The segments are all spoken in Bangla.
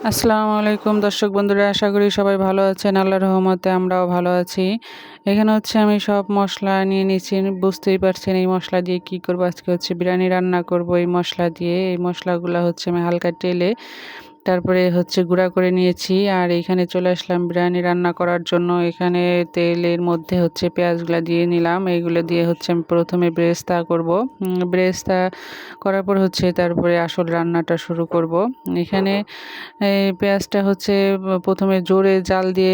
আসসালামু আলাইকুম দর্শক বন্ধুরা, আশা করি সবাই ভালো আছেন। আল্লাহর রহমতে আমরাও ভালো আছি। এখানে আমি সব মশলা নিয়ে নিয়েছি, বুঝতেই পারছেন এই মশলা দিয়ে কি করব। আজকে বিরিয়ানি রান্না করব এই মশলা দিয়ে। এই মশলাগুলো আমি হালকা তেলে তারপরে গুঁড়া করে নিয়েছি। আর এইখানে চলে আসলাম বিরিয়ানি রান্না করার জন্য। এখানে তেলের মধ্যে পেঁয়াজগুলো দিয়ে নিলাম। এইগুলো দিয়ে আমি প্রথমে বেরেস্তা করব। বেরেস্তা করার পর তারপরে আসল রান্নাটা শুরু করব। এখানে এই পেঁয়াজটা প্রথমে জোরে জাল দিয়ে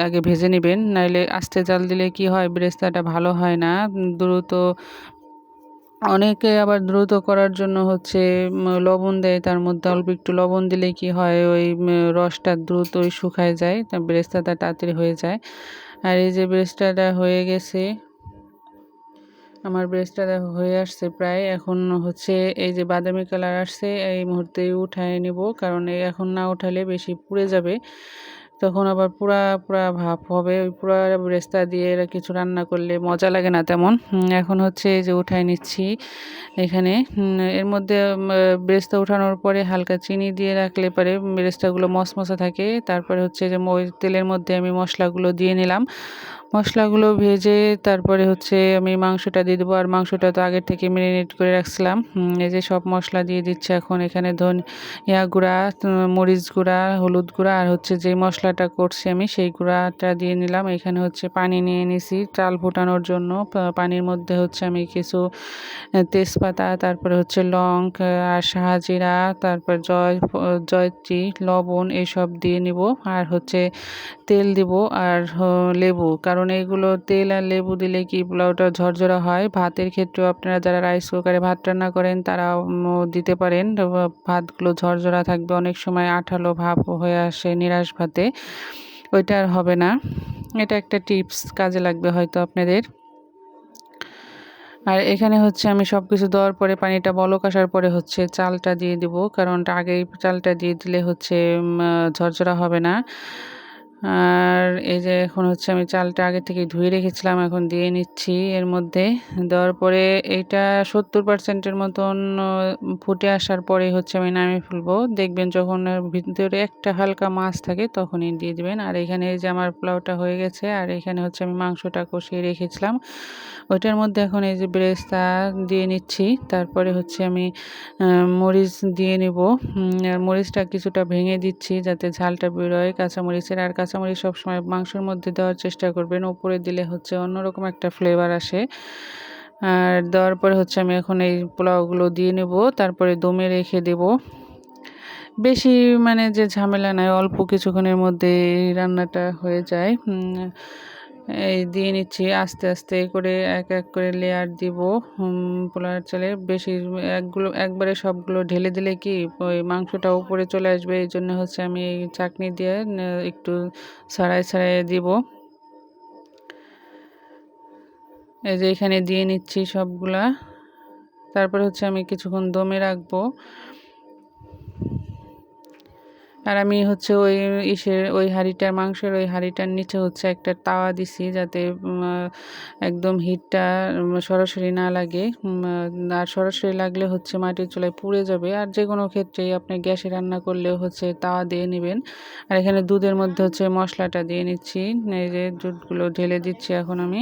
আগে ভেজে নেবেন, নাইলে আস্তে জাল দিলে কি হয়, বেরেস্তাটা ভালো হয় না। দ্রুত অনেকে আবার দ্রুত করার জন্য লবণ দেয়, তার মধ্যে অল্প একটু লবণ দিলে কি হয়, ওই রসটা দ্রুতই শুকায় যায়, তা বেরেস্তাটা তাড়াতাড়ি হয়ে যায়। আর এই যে বেরেস্তাটা হয়ে গেছে, আমার বেরেস্তাটা হয়ে আসছে প্রায়। এখন এই যে বাদামি কালার আসছে, এই মুহূর্তে উঠায় নিব, কারণ এখন না উঠালে বেশি পুড়ে যাবে, তখন আবার পুরা পুরা ভাপ হবে। ওই পুরা বেরেস্তা দিয়ে এরা কিছু রান্না করলে মজা লাগে না তেমন। এখন এই যে উঠায় নিচ্ছি। এখানে এর মধ্যে বেরেস্তা উঠানোর পরে হালকা চিনি দিয়ে রাখলে পরে বেরেস্তাগুলো মশমশা থাকে। তারপরে যে ওই তেলের মধ্যে আমি মশলাগুলো দিয়ে নিলাম। মশলাগুলো ভেজে তারপরে আমি মাংসটা দিয়ে দেবো। আর মাংসটা তো আগের থেকে ম্যারিনেট করে রাখছিলাম। এই যে সব মশলা দিয়ে দিচ্ছে এখন। এখানে ধনিয়া গুঁড়া, মরিচ গুঁড়া, হলুদ গুঁড়া, আর যে মশলাটা করছি আমি সেই গুঁড়াটা দিয়ে নিলাম। এখানে পানি নিয়ে নিছি চাল ফোটানোর জন্য। পানির মধ্যে আমি কিছু তেজপাতা, তারপরে লং আর শাহজিরা, তারপর জয়ত্রী, লবণ এসব দিয়ে নিব। আর তেল দিব আর লেবু, কারণ এগুলো তেল আর লেবু দিলে কি পোলাওটা ঝরঝরা হয়। ভাতের ক্ষেত্রেও আপনারা যারা রাইস কুকারে ভাত রান্না করেন তারা দিতে পারেন, ভাতগুলো ঝরঝরা থাকবে। অনেক সময় আঠালো ভাব হয়ে আসে নিরাস ভাতে, ওইটা আর হবে না। এটা একটা টিপস, কাজে লাগবে হয়তো আপনাদের। আর এখানে আমি সব কিছু দেওয়ার পরে পানিটা বলক আসার পরে চালটা দিয়ে দিব, কারণ আগেই চালটা দিয়ে দিলে ঝরঝরা হবে না। আর এই যে এখন আমি চালটা আগে থেকে ধুয়ে রেখেছিলাম, এখন দিয়ে নিচ্ছি এর মধ্যে। দেওয়ার পরে এইটা 70%-এর মতন ফুটে আসার পরে আমি নামিয়ে ফেলবো। দেখবেন যখন এর ভিতরে একটা হালকা মাছ থাকে তখনই দিয়ে দিবেন। আর এখানে এই যে আমার পোলাওটা হয়ে গেছে। আর এখানে আমি মাংসটা কষিয়ে রেখেছিলাম, ওইটার মধ্যে এখন এই যে বেরেস্তা দিয়ে নিচ্ছি। তারপরে আমি মরিচ দিয়ে নিব। আর মরিচটা কিছুটা ভেঙে দিচ্ছি যাতে ঝালটা বেরোয় কাঁচামরিচের। আর কাঁচামরিচ সবসময় মাংসের মধ্যে দেওয়ার চেষ্টা করবেন, উপরে দিলে অন্যরকম একটা ফ্লেভার আসে। আর দেওয়ার পরে আমি এখন এই পোলাওগুলো দিয়ে নেব, তারপরে দমে রেখে দেব। বেশি মানে যে ঝামেলা নাই, অল্প কিছুক্ষণের মধ্যে এই রান্নাটা হয়ে যায়। এই দিয়ে নিচ্ছি আস্তে আস্তে করে, এক এক করে লেয়ার দিব। পোলাওয়ের চালে বেশি একবারে সবগুলো ঢেলে দিলে কি ওই মাংসটা উপরে চলে আসবে। এই জন্য আমি এই চাকনি দিয়ে একটু ছাড়াই ছাড়াই দিব। এই যে এখানে দিয়ে নিচ্ছি সবগুলা। তারপর আমি কিছুক্ষণ দমে রাখবো। আর আমি ওই ওই হাঁড়িটার মাংসের ওই হাঁড়িটার নিচে একটা তাওয়া দিছি, যাতে একদম হিটটা সরাসরি না লাগে। আর সরাসরি লাগলে মাটির চুলায় পুড়ে যাবে। আর যে কোনো ক্ষেত্রেই আপনি গ্যাসে রান্না করলেও তাওয়া দিয়ে নেবেন। আর এখানে দুধের মধ্যে মশলাটা দিয়ে নিচ্ছি। এই যে দুধগুলো ঢেলে দিচ্ছি এখন আমি।